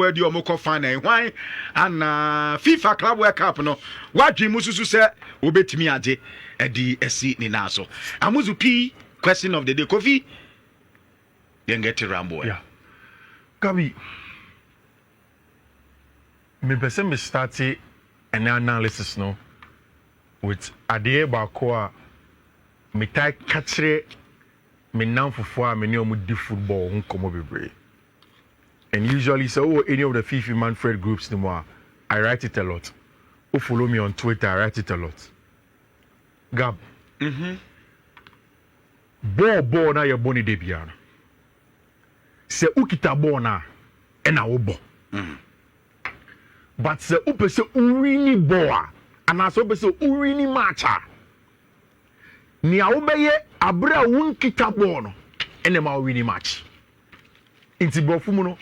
boy di omoko final why and FIFA Club World Cup no wadwi mususu se obetimi age edi esi ni naso amuzu p question of the day Kofi then get Rambo yeah Gabi me person me start an analysis no with ade ba ko a me tai katre me nan fofo a me ne omu di football nkomo bebre. And usually, so any of the FIFA Manfred groups anymore, I write it a lot. Who follow me on Twitter, I write it a lot. Gab. Ball na your boni debiana. Se ukita ball na ena obo. But se upe se urini boa, and as upe se urini matcha. Ni a ubeye abra unkita ball no ene ma urini match. Inti bofumuno.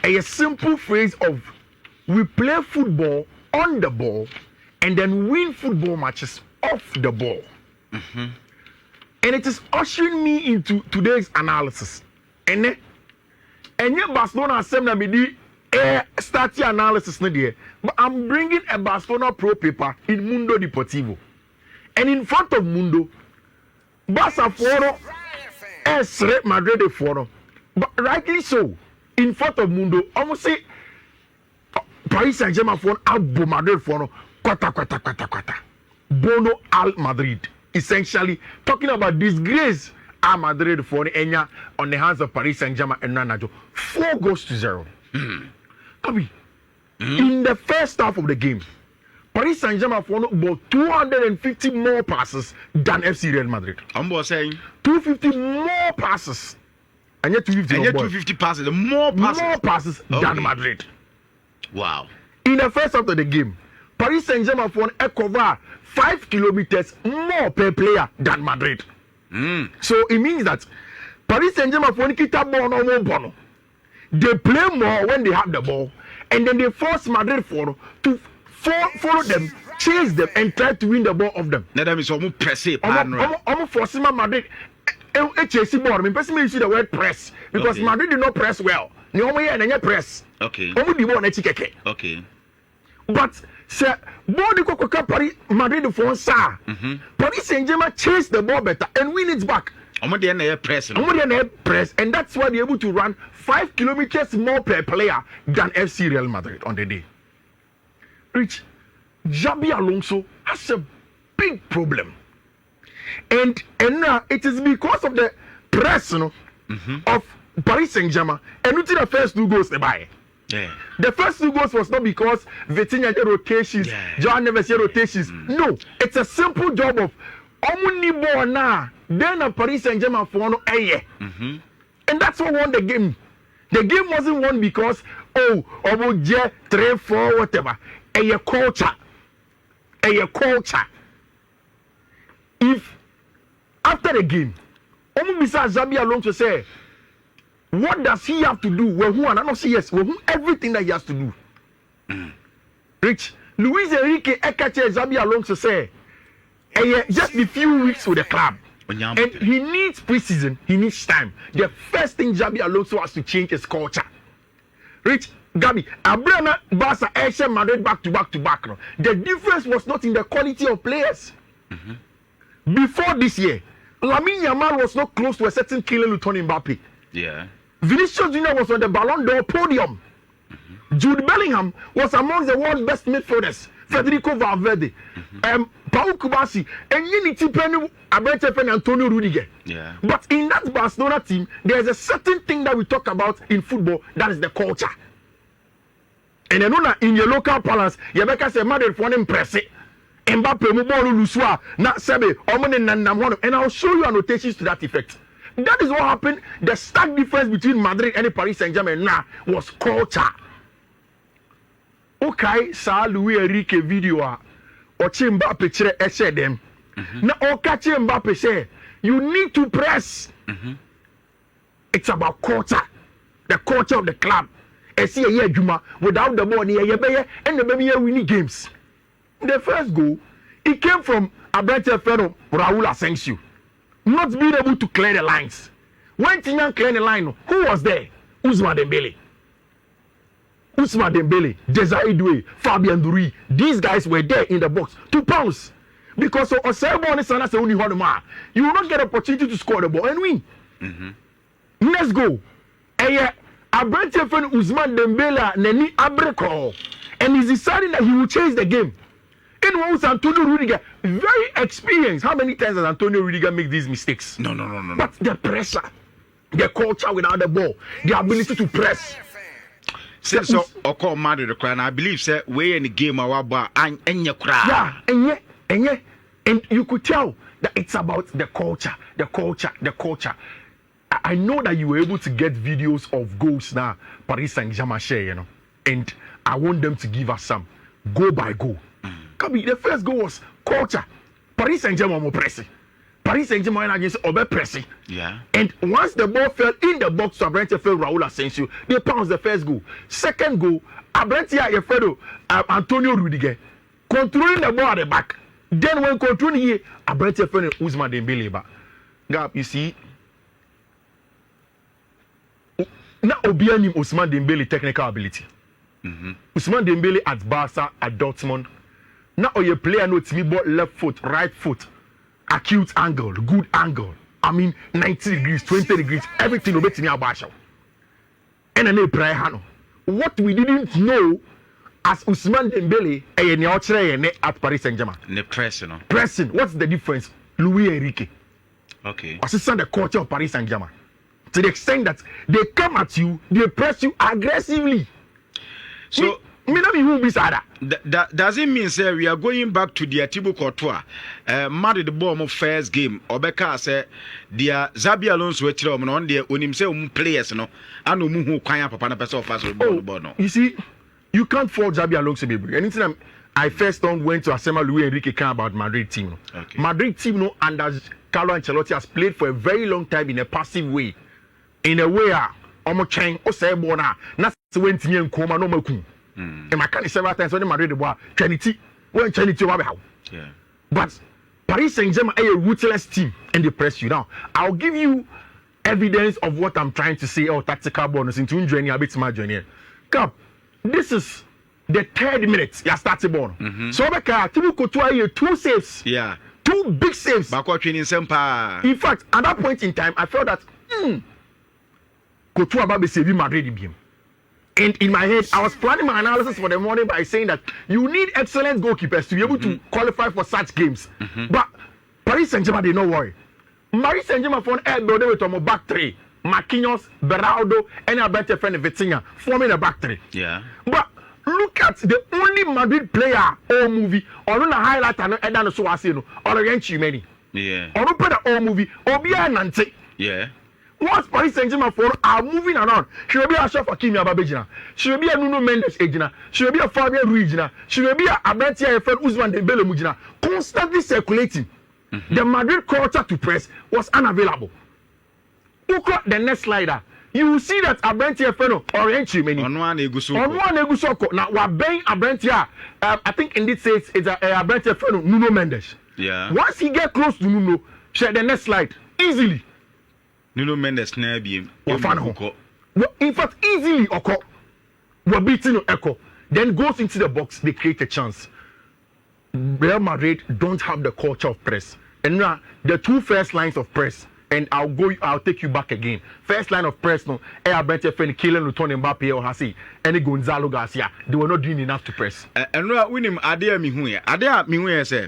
A simple phrase of we play football on the ball and then win football matches off the ball. And it is ushering me into today's analysis. And yet Barcelona assembly me di start analysis no there. But I'm bringing a Barcelona pro paper in Mundo Deportivo. And in front of Mundo, Barça foro Real Madrid foro. But rightly so. In front of Mundo, almost say Paris Saint-Germain for Albo Madrid for kwata. Bono Al Madrid. Essentially talking about disgrace Al Madrid for Enya on the hands of Paris Saint-Germain and Nanajo. 4-0. In the first half of the game, Paris Saint-Germain for about 250 more passes than FC Real Madrid. I'm saying 250 more passes. And yet 250 passes, more passes than Madrid. Wow. In the first half of the game, Paris Saint-Germain for cover 5 kilometers more per player than Madrid. So it means that Paris Saint-Germain for kita ball no more bono. They play more when they have the ball, and then they force Madrid to follow them, chase them, and try to win the ball off them. Now that means almost press it. Almost forcing Madrid. HAC board. I mean, personally, you see the word press because Madrid did not press well. They press. Okay. Okay. But say body Paris Madrid for sa. Paris Saint-Germain chase the ball better and win it back. Press. And that's why they're able to run 5 kilometers more per player than FC Real Madrid on the day. Rich, Xabi Alonso has a big problem. And now it is because of the press of Paris Saint-Germain and the first 2 goals they buy. Yeah. The first 2 goals was not because Vitinha did rotations, John never said rotations. No, it's a simple job of Omuni now. Then a Paris Saint-Germain for no aye. And that's what won the game. The game wasn't won because about 3-4 whatever. A culture. If after the game, Omubisa Xabi Alonso say, what does he have to do? Well, who and I don't say yes. Well, who everything that he has to do. Rich Luiz Enrique Ekache Xabi Alonso say, just a few weeks with the club, and he needs preseason. He needs time. The first thing Xabi Alonso has to change is culture. Rich Gabi, Abrana Barça Asia Madrid back to back. No. The difference was not in the quality of players. Before this year, Lamine Yamal was not close to a certain Kylian Mbappe. Yeah. Vinicius Junior was on the Ballon d'Or podium. Jude Bellingham was among the world's best midfielders. Federico Valverde, Paul Kubasi, and Unity Penny, Abrete and Antonio Rudiger. Yeah. But in that Barcelona team, there's a certain thing that we talk about in football, that is the culture. And then in your local palace, Yabeka said, Madrid for impress it. Mbappe Mubolu Luswa, not Sebe, and I'll show you annotations to that effect. That is what happened. The stark difference between Madrid and Paris Saint-Germain now was culture. Okay, Sir Luiz Enrique video or Mbappe chere said them. Now okay, Mbappe say you need to press. It's about culture, the culture of the club. See a year Juma without the ball near your and the baby winning games. The first goal, it came from Abrante Ferro Raul Asensio. Not being able to clear the lines. When Tignan cleared the line, who was there? Ousmane Dembele. Ousmane Dembele, Desiree Doué, Fabian Duri, these guys were there in the box to pounce. Because so Osebo and Sana say only one, you will not get opportunity to score the ball and win. Let's go. Abrante friend Ousmane Dembele Neni Abreko, and he's deciding that he will change the game. In once Antonio Rudiger, very experienced. How many times has Antonio Rudiger make these mistakes? No. But the pressure, the culture without the ball, the ability to press. So Oko Madrid and I believe say we in the game about and your cry. Yeah, and you could tell that it's about the culture. I know that you were able to get videos of goals now Paris Saint-Germain share, you know, and I want them to give us some goal by goal. The first goal was culture. Paris Saint-Germain were pressing. Paris Saint-Germain against Obe pressing. Yeah. And once the ball fell in the box to Abrante fell Raul Asensio, they pounced the first goal. Second goal, Abrante Efedo, Antonio Rudiger, controlling the ball at the back. Then when controlling here, Abrante fell Ousmane Dembele back. Gab, you see, now Obianim Ousmane Dembele technical ability. Ousmane Dembele at Barça, at Dortmund. Now your player knows me about left foot, right foot, acute angle, good angle. I mean 90 degrees, 20 degrees, everything will be to me about you. And then play Hano. What we didn't know as Ousmane Dembele at Paris Saint-Germain. Pressing. What's the difference? Luiz Enrique. Okay. Assistant the coach of Paris Saint-Germain. To the extent that they come at you, they press you aggressively. So does it mean say we are going back to the Thibaut Courtois? Madrid the ball of first game. Obeka say the Xabi Alonso wetira on the onim say players no and who kwanya papa na person of us ball no. You see, you can't fault Xabi Alonso baby. Anything I first went to Asema Luiz Enrique came about Madrid team. Okay. Madrid team no under Carlo Ancelotti has played for a very long time in a passive way. In a way omo chen o say ball na went to nkoma no maku. And my can several times when Madrid the boy Trinity when Trinity yeah. But Paris Saint-Germain are a ruthless team and they press you down. I'll give you evidence of what I'm trying to say or tactical bonus into journey a bit my journey. Come, this is the 3rd minute you started ball. So Thibaut Courtois 2 saves. Yeah. 2 big saves. Backward training sempa. In fact, at that point in time, I felt that Courtois about saving Madrid game. And in my head, I was planning my analysis for the morning by saying that you need excellent goalkeepers to be able to qualify for such games. But Paris Saint-Germain, they don't worry. Paris Saint-Germain for an air building with a back three. Marquinhos, Beraldo, and Alberto friend Vitinha forming a back three. Yeah. But look at the only Madrid player all movie or on a highlight and then so I say no or against you many. Yeah. Or open the all movie or be a Nante. Yeah. Once Paris Saint-Germain for are moving around, she will be a Shaf Hakimi Ababejina, she will be a Nuno Mendes Ejina, she will be a Fabian Ruijina, she will be a Abentia Efel Ousmane Dembele Mujina, constantly circulating. The Madrid culture to press was unavailable. Look at the next slider. You will see that Abentia Efel or many. On one Egusoko. Now we're buying Abentia. I think indeed says it's a Abentia Efel Nuno Mendes. Yeah. Once he get close to Nuno, share the next slide easily. Nuno Mendes na biem. In fact, easily occur. We're beating Echo. Then goes into the box. They create a chance. Real Madrid don't have the culture of press. And now the 2 first lines of press. And I'll take you back again. First line of press, no. Air friend killing Luton Mbappe or Hasi. Any Gonzalo Garcia. They were not doing enough to press. And now win him. Adea Mihuya say.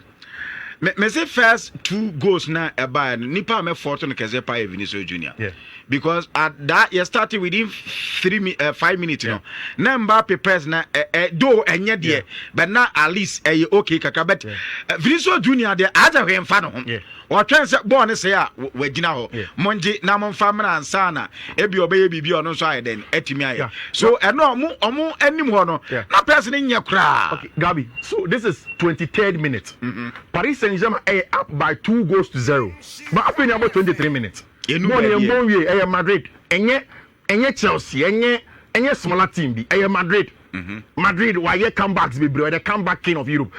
Me say first 2 goals na eba nipa me fortune keze pa Vinicius Junior. Yeah. Because at that you started within 5 minutes no. Na Mbappe press na do enye de but na at least okay kaka but Vinicius Junior de aja hwe mfa no. Yeah. Or try say ball ne say a wagina ho. Monje na momfa mra ansa na ebi obeye bibi ono so aye den atimi aye. So eno omo anim ho no na person nye kra. Okay, Gabi. So this is 23rd minute. Paris Saint-Germain up by 2-0. But after about 23 minutes. Madrid. Enye Chelsea. Enye smaller team bi. Madrid. Madrid why comebacks be bro. The comeback king of Europe.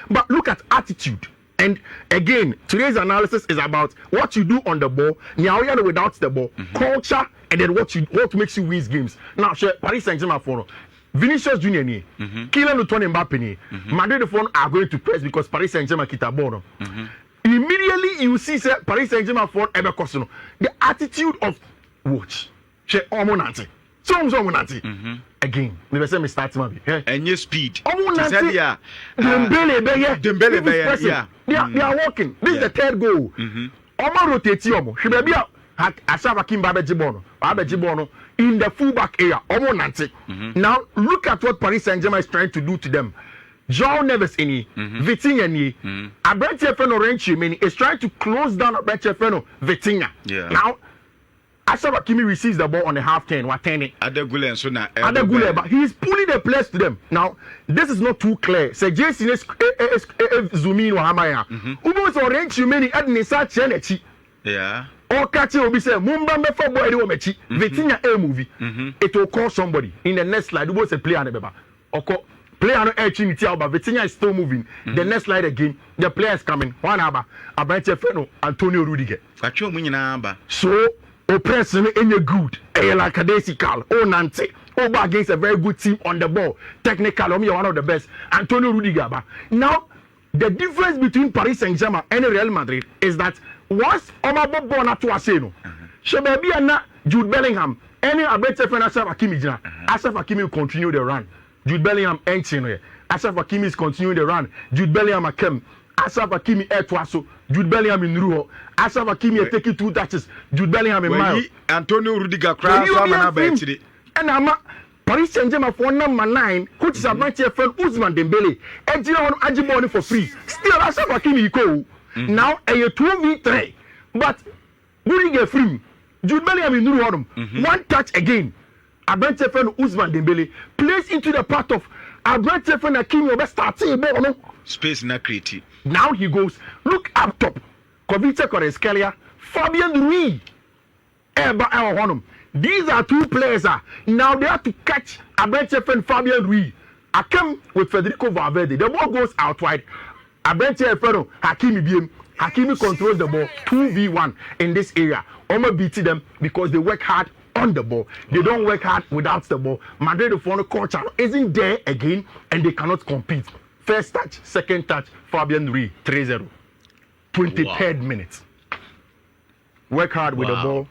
But look at attitude. And again, today's analysis is about what you do on the ball, without the ball, culture, and then what makes you win games. Now, Paris Saint-Germain for Vinicius Junior ni, Kylian Mbappe ni, Madrid phone are going to press because Paris Saint-Germain kita ball. Immediately you see say Paris Saint-Germain phone ever question the attitude of watch. She omonante. So omonante. Again, never say me start maybe. And your speed. Omonante. Dembele be yeah. They are walking. This is the third goal. Omo rotate omo. She be Ashraf Hakimi Babejibono in the fullback area. Now look at what Paris Saint-Germain is trying to do to them. João Neves ini, Vitinha ni, Abrante Feno Renchi is trying to close down Abrante Feno Vitinha. Now Ashraf Hakimi receives the ball on the half turn. Adegule, but he is pulling the players to them. Now this is not too clear. Say Jason is zooming or Hamaya. Ubo so Renchi many adnisa chenechi. Yeah. Or catch will be say Mumba before boy do mechi. Vitinha a movie. It will call somebody in the next slide. Who was a player on the beba? Or player no etchinity but Vitinha is still moving. The next slide again. The player is coming. One hour. Abrante Feno Antonio Rudiger. So oppressing any good. Like a Desical. Oh Nante. Over against a very good team on the ball. Technical, one of the best. Antonio Rudiger. Now the difference between Paris Saint-Germain and Real Madrid is that once Omabo Bona to Aseno, Shebebi and Jude Bellingham, any Abrante Feno Ashraf Hakimi Jina, Ashraf Hakimi will continue the run. Jude Bellingham entering. Ashraf Hakimi is continuing the run. Jude Bellingham Akem. Ashraf Hakimi Etwaso. Jude Bellingham in Ruho. Ashraf Hakimi taking 2 touches. Jude Bellingham in Mile. Antonio Rudiger crash. And I'm Paris Saint-Germain for number 9, which is Abrante Feno Ousmane Dembele. Ejina on Ajibone for free. Still Ashraf Hakimi go. Now a 2v3, but Rudiger free. Jude Bellingham in Ruho. One touch again. Abrante Feno Ousmane Dembele plays into the part of Abrante Feno Hakimi over starting ball. Space na creative. Now he goes, look up top. Kovice Kvaratskhelia, Fabian Ruiz. These are 2 players. Now they have to catch Abrante Feno Fabian Ruiz. I came with Federico Valverde. The ball goes out wide. Abrante Feno Hakimi BM. Hakimi controls the ball 2v1 in this area. Omo beat them because they work hard on the ball. They don't work hard without the ball. Madrid the culture isn't there again and they cannot compete. First touch, second touch, Fabian Ruiz 3-0. 23rd minute. Work hard with the ball.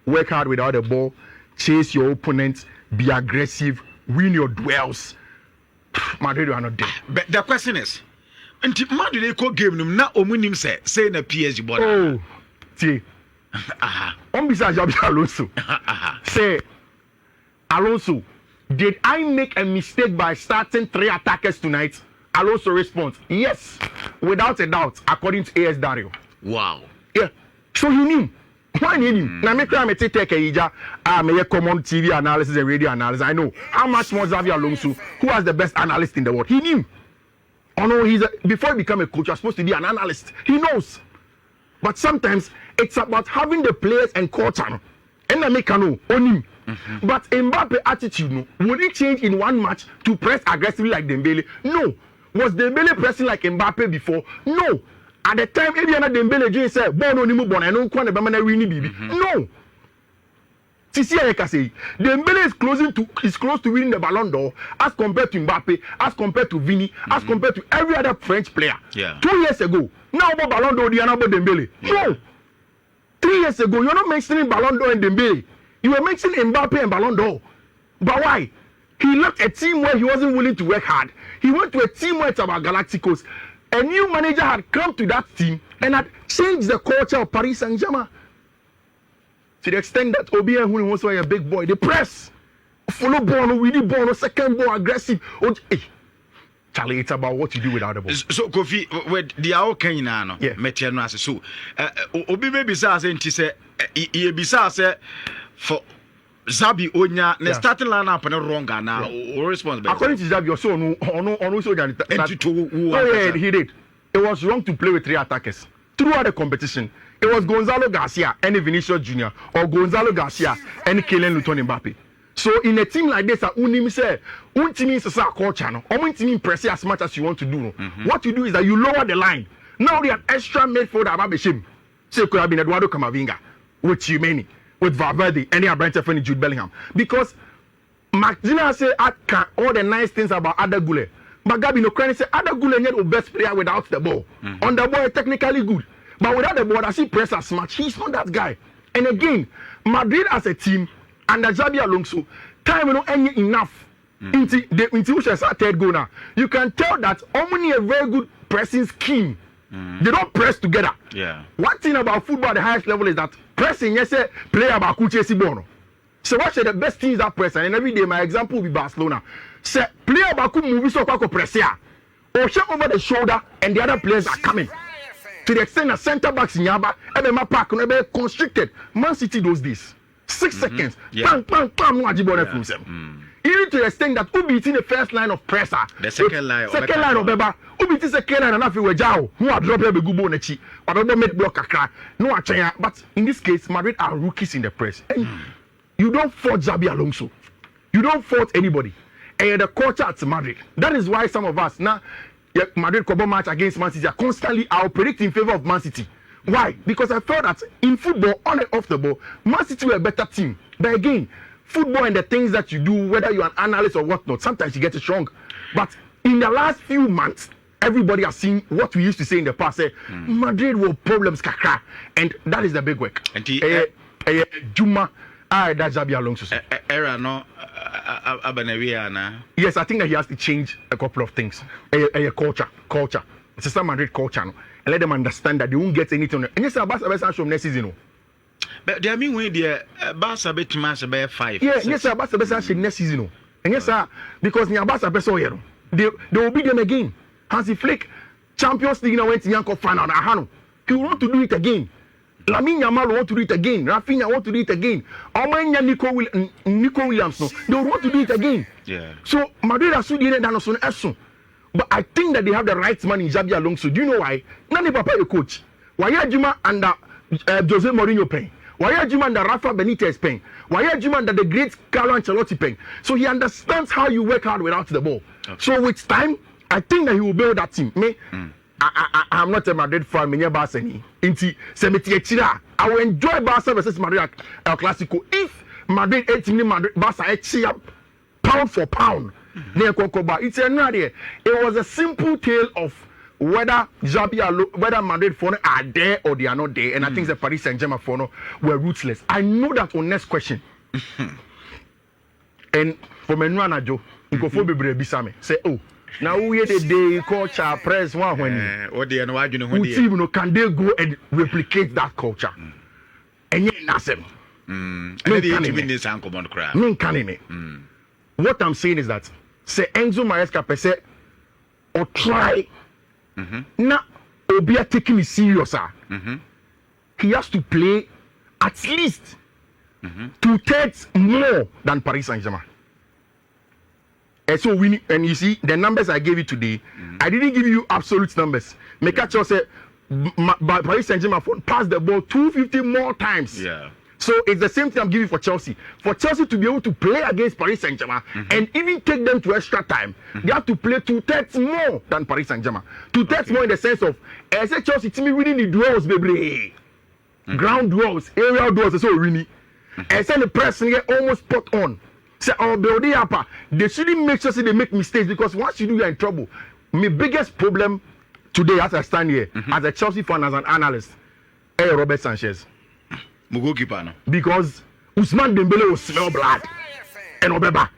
Work hard without the ball. Chase your opponents. Be aggressive. Win your duels. Madrid are not there. But the question is, until Madrid game na omunim say na PSG board. Oh, see. Besides Alonso. Say, Alonso, did I make a mistake by starting 3 attackers tonight? Alonso responds, yes, without a doubt, according to AS Dario. Wow. Yeah. So he knew. Why he knew? Now, me try to take a common TV analysis and radio analysis. I know how much more Xavi Alonso, who has the best analyst in the world. He knew. Oh no, before he became a coach, you're supposed to be an analyst. He knows. But sometimes it's about having the players and culture. And I make a know on him. But Mbappe attitude, no, would it change in one match to press aggressively like Dembele? No. Was Dembele pressing like Mbappe before? No. At the time, Ediana Dembele just said, "Bono ni mu bono, I don't want to be winning bibi." No. Tisi Ayeka say Dembele is close to winning the Ballon d'Or as compared to Mbappe, as compared to Vini, as compared to every other French player. Yeah. 2 years ago, now about Ballon d'Or, Diana Dembele. No. 3 years ago, you're not mentioning Ballon d'Or and Dembele. You were mentioning Mbappe and Ballon d'Or. But why? He left a team where he wasn't willing to work hard. He went to a team where it's about Galacticos. A new manager had come to that team and had changed the culture of Paris Saint-Germain. To the extent that Obi and Huni was a big boy. The press. Follow ball, really ball, second ball, aggressive. Charlie, it's about what you do without the ball. So, Kofi, with the Ao Kenyano, Metiano, so Obi maybe says, and she said, he said, for Zabi Onya, the starting lineup and a wrong now. Responsible. According to Zabi, you saw no, he did. It was wrong to play with 3 attackers throughout the competition. It was Gonzalo Garcia and Vinicius Junior, or Gonzalo Garcia and Kylian Mbappe. So in a team like this, Unim say, Untimi is a culture, no, Untimi press as much as you want to do. What you do is that you lower the line. Now they have extra midfielder about Beshim. Say could have been Eduardo Camavinga with Chimeni, with Valverde, and Abrante Feno, Jude Bellingham. Because Magdina say I can all the nice things about Adagule. But Gabi no credit say Adagule is the best player without the ball. On the ball, technically good. But without the ball, I see press as much. He's not that guy. And again, Madrid as a team under Xabi Alonso, time not any enough. Into which is third goal now. You can tell that Omni a very good pressing scheme. They don't press together. Yeah. One thing about football at the highest level is that pressing, yes, player about Kuchesi Bono. So what are the best teams that press? And every day my example will be Barcelona. Say player about move so press here. Or shot over the shoulder and the other players are coming. To the extent that centre backs in Yaba, every park be constricted. Man City does this. 6 seconds. Bang, bang, bang, no ajibone from them. Even to the extent that Ubi in the first line of presser. The second line of Beba. Ubi is second line and after we jao. No a drop every gubo nechi. Or don't make block a crack. No a chaya. But in this case, Madrid are rookies in the press. And you don't fault Xabi Alonso. You don't fault anybody. And the culture at Madrid. That is why some of us now Madrid Kobo match against Man City are constantly I'll predict in favor of Man City. Why? Because I felt that in football, on and off the ball, Man City were a better team. But again, football and the things that you do, whether you're an analyst or whatnot, sometimes you get it wrong. But in the last few months, everybody has seen what we used to say in the past. Madrid will problems, kakra, and that is the big work. And Juma, that's Xabi Alonso. Era no, yes, I think that he has to change a couple of things. Culture. It's a Madrid culture, and let them understand that they won't get anything. And yes, Barça show next season. But they mean when the Barça bet match about 5. Yeah, yes, Barça show next season. And yes, because near Barça beso here, they will beat them again. Hansi Flick, Champions League now went to Yanko final. He want to do it again. Lamine Yamal want to do it again. Rafinha want to do it again. Omanya Nico Williams, no, they want to do it again. Yeah. So Madrid has to do it. But I think that they have the right man in Xabi Alonso. Do you know why? Nani Papa the coach. Why are Juma under Jose Mourinho paying? Why are Juma under Rafa Benitez paying? Why are Juma under the great Carlo Ancelotti paying? So he understands how you work hard without the ball. Okay. So with time, I think that he will build that team. I'm not a Madrid fan. Me Barca ni. Inti semetiechira. I will enjoy Barca versus Madrid El Clasico if Madrid 18 Madrid Barca echia pound for pound. It's another. It was a simple tale of whether whether Madrid for are there or they are not there, and I think the Paris Saint-Germain for were ruthless. I know that on next question. And for Menuana Joe, say, oh. Now we the day culture press one when can they go and replicate that culture? And yet nothing. What I'm saying is that say Enzo Maresca per se or try now Obia taking it serious. He has to play at least 2/3 more than Paris Saint-Germain. And so and you see the numbers I gave you today, I didn't give you absolute numbers. Mekacho said Paris Saint-Germain passed the ball 250 more times. Yeah. So it's the same thing I'm giving for Chelsea. For Chelsea to be able to play against Paris Saint-Germain and even take them to extra time, they have to play 2/3 more than Paris Saint-Germain. 2/3 more in the sense of, I say Chelsea to me winning the duels, baby. Ground duels, aerial duels, so really. I say the press here almost spot on. Say, oh, they shouldn't make sure they make mistakes because once you do, you're in trouble. My biggest problem today, as I stand here, as a Chelsea fan, as an analyst, Robert Sanchez. Because Ousmane Dembele will smell blood. And Obeba.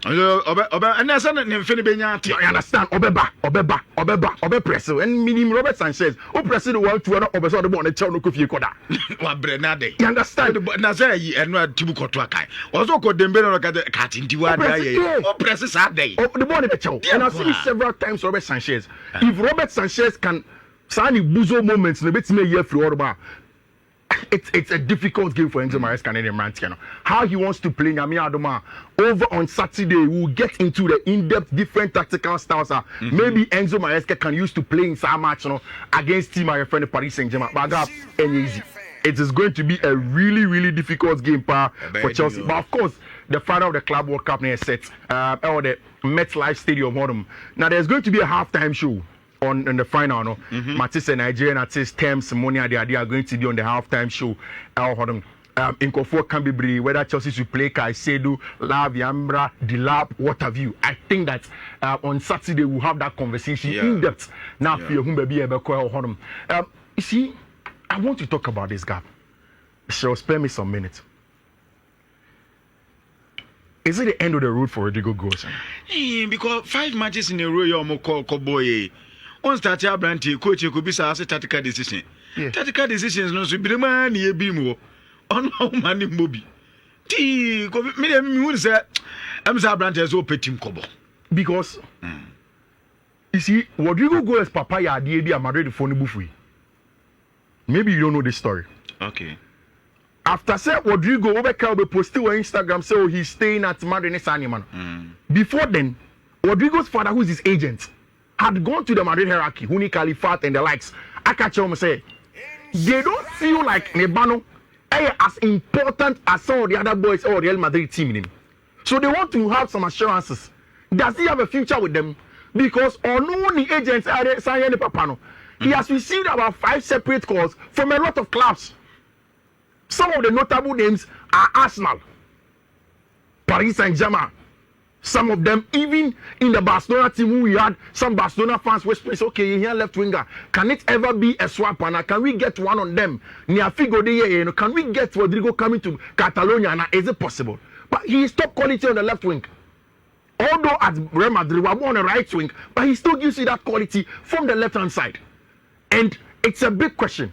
And that's not you understand? Obeba press. And meaning Robert Sanchez, who press the world to another Obesa the one tell no coffee koda. You understand? Nazay and not Tibukotuakai. Also called Dembele cat in Tiwa or presses that day. The body the and I've seen it several times, Robert Sanchez. If Robert Sanchez can sign buzo moments, the bit me here through Orba. It's a difficult game for Enzo Maresca and Mantiano. How he wants to play Nyami Adoma over on Saturday, we'll get into the in-depth different tactical styles. Maybe Enzo Maresca can use to play in some match against team my friend Paris Saint-Germain. But easy. It is going to be a really, really difficult game for Chelsea. But of course, the final of the Club World Cup is set or the MetLife Stadium. Now there's going to be a halftime show. On the final, Matisse and Nigerian artist Thames Monia, they are going to be on the halftime show. in Kofor can be whether Chelsea should play Caicedo, Laviambra, Delap, what have you. I think that on Saturday we'll have that conversation in depth. Now, you see, I want to talk about this gap. So spare me some minutes. Is it the end of the road for Rodrigo Goes? Because 5 matches in a row, you're more boy. On start your brand, coach, you could be a tactical decision. Tactical decisions, no, so be the man, ye be more. On how many mobi. T. Me say, I'm Zabrant as open team cobo. Because, you see, Rodrigo Goes papaya, the idea Madrid for Buffy. Maybe you don't know this story. Okay. After say Rodrigo Overcalbe posted on Instagram, so he's staying at Madrid man. Before then, Rodrigo's father, who's his agent, had gone to the Madrid hierarchy, Huni Califat and the likes. I catch them say they don't feel like Nebano as important as some of the other boys or Real Madrid team. So they want to have some assurances. Does he have a future with them? Because only agents are signing the Papano. He has received about 5 separate calls from a lot of clubs. Some of the notable names are Arsenal, Paris Saint-Germain. Some of them, even in the Barcelona team, we had some Barcelona fans whispering, okay, here left winger. Can it ever be a swap? And can we get one on them? Near Figo de can we get Rodrigo coming to Catalonia? And is it possible? But he is top quality on the left wing. Although at Real Madrid, we are more on the right wing, but he still gives you that quality from the left-hand side. And it's a big question.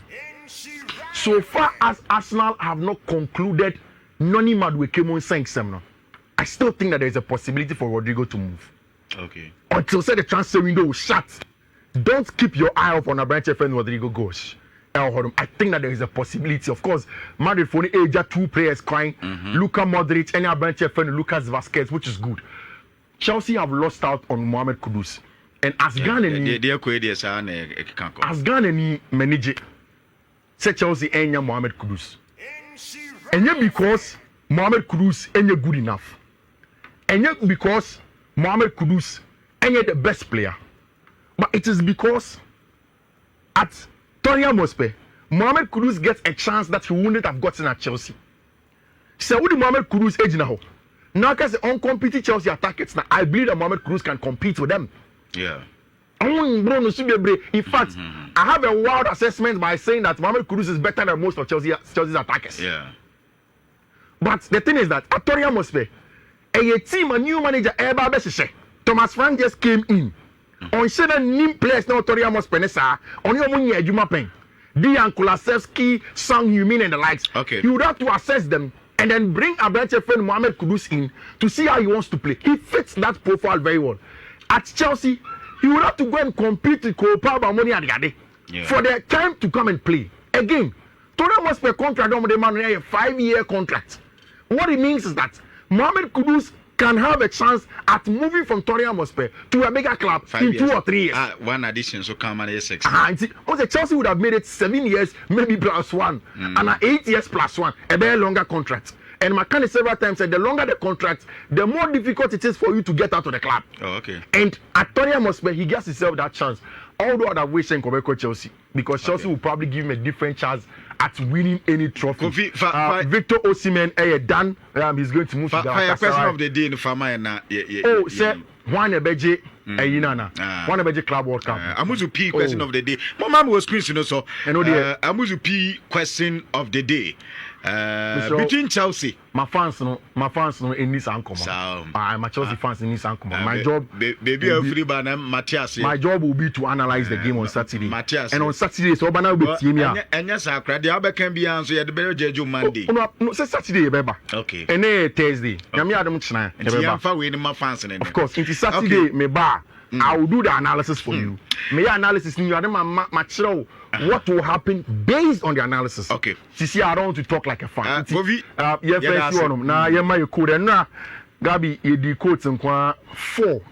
So far as Arsenal have not concluded Noni Madueke saying something, I still think that there is a possibility for Rodrigo to move. Okay. Until say the transfer window is shut. Don't keep your eye off on a branch when Rodrigo goes. I think that there is a possibility. Of course, Madrid for the age 2 players crying. Luka Modric, any branch friend Lucas Vasquez, which is good. Chelsea have lost out on Mohamed Kudus. And as Ghana manager. Say Chelsea enya Mohamed Kudus. And yet because Mohamed Kudus ain't good enough. And yet because Mohamed Kudus ain't the best player. But it is because at Tottenham Hotspur, Mohamed Kudus gets a chance that he wouldn't have gotten at Chelsea. So what the Mohamed Kudus age now? Now because uncompetent Chelsea attackers, now I believe that Mohamed Kudus can compete with them. Yeah. In fact, I have a wild assessment by saying that Mohamed Kudus is better than most of Chelsea's attackers. Yeah. But the thing is that at Tottenham Hotspur, a team, a new manager, Thomas Frank just came in. On certain new players now Tottenham Hotspur, on your money, Juma Pen, Dejan Kulusevski, Sang Heung-min, and the likes. Okay. You would have to assess them and then bring a branch friend Mohamed Kudus in to see how he wants to play. He fits that profile very well. At Chelsea, he would have to go and compete with Cole Money and Gade for their time to come and play. Again, Tottenham Hotspur contract on the man a 5-year contract. What it means is that Mohamed Kudus can have a chance at moving from Tottenham Hotspur to a bigger club in 2 or 3 years. One addition, so come on, 6. Chelsea would have made it 7 years, maybe +1, and 8 years +1, a very longer contract. And McCann several times said the longer the contract, the more difficult it is for you to get out of the club. Oh, okay. And at Tottenham Hotspur, he gets himself that chance. Although I'd have wished him to Chelsea, because Chelsea will probably give him a different chance at winning any trophy. Victor Osimhen, done. He's going to move to the question of the day in Fama. Oh, sir, one Ebeje, one Ebeje Club World Cup. Amuzu P question of the day. My mom was Christian, so Amuzu P question of the day. Between Chelsea, my fans no in this uncle. My Chelsea fans in this uncle. My job, baby, Matthias. My job will be to analyze the game on Saturday. Matthias, and on Saturday, so Bana will be team here. And yes, I cried. The other can be answered at the better judge Monday. No, Saturday, Beba. Okay. And then Thursday. Yami Adam China. My fans. Of course, it is Saturday. Me bar. I will do the analysis for you. May analysis in you are what will happen based on the analysis. Okay. See, I don't want to talk like a fan. Gabi, you the quotes in 4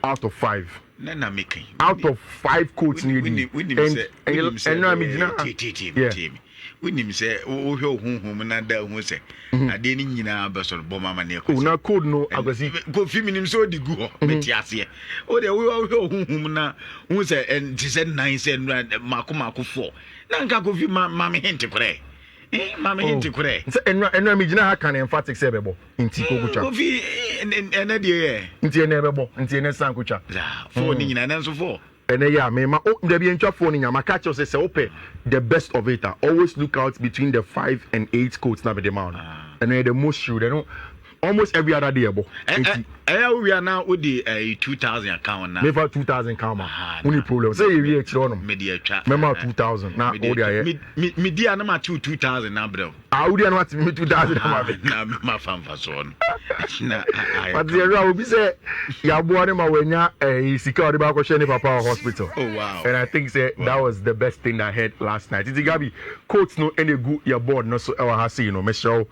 out of 5. Out of 5 quotes needed. When him say, oh, home, and that who say, I didn't know Bomber Mania. No code no, I was go feminine so the go, Metiasia. Oh, they will whom now, who say, and she said 9 cents, Marco 4. Nanka go fi mammy hint to pray. Mama hinti kure. Eno mi gina ha kan emphatic say bebo. Inti ko kucha. Kofi ene de Inti ene bebo. Inti ene san kucha. Phone ni nyina nanso for. Ene ya me ma o de bi ntwa phone nya ma catch us say ope the best of it. Always look out between the 5 and 8 coats na be the man. Ene the most shoe. They know almost every other day abo. We are now with the 2000 account now. Never 2000 count ma. Only problem. Say you reach on. Media chat. Remember 2000. Now all there. Media na ma 2000 now bro. Would you know what me 2000 na ma fan for so na but the area will be say ya boy ma wenya sika odi ba ko share ni papa hospital. Oh wow. And I think say that was the best thing I heard last night. It's Gabi coats no any good your board no so ever has you know me show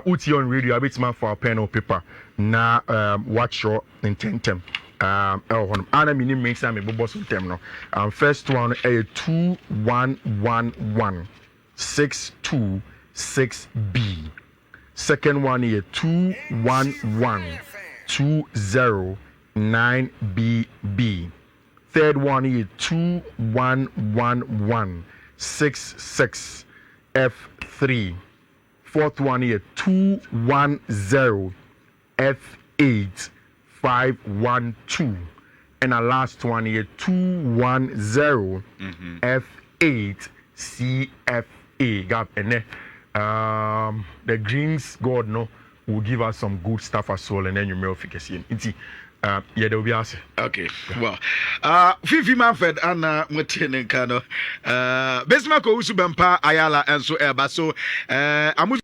uti on radio a bit man for a pen or paper na watch your intentem ana mini make some me bobo some tem no first one a 2111 626B. Second one here 2112099BB. Third one here 211166F3. Fourth one here 210F8512. And our last one here 210F8CF. Gap and the greens God no will give us some good stuff as well, and then you may efficacy. Yeah, there will be us. Okay, well, Fifi Manfred and Mutinen Kano, Besmako Usubampa Ayala and so Amuzu.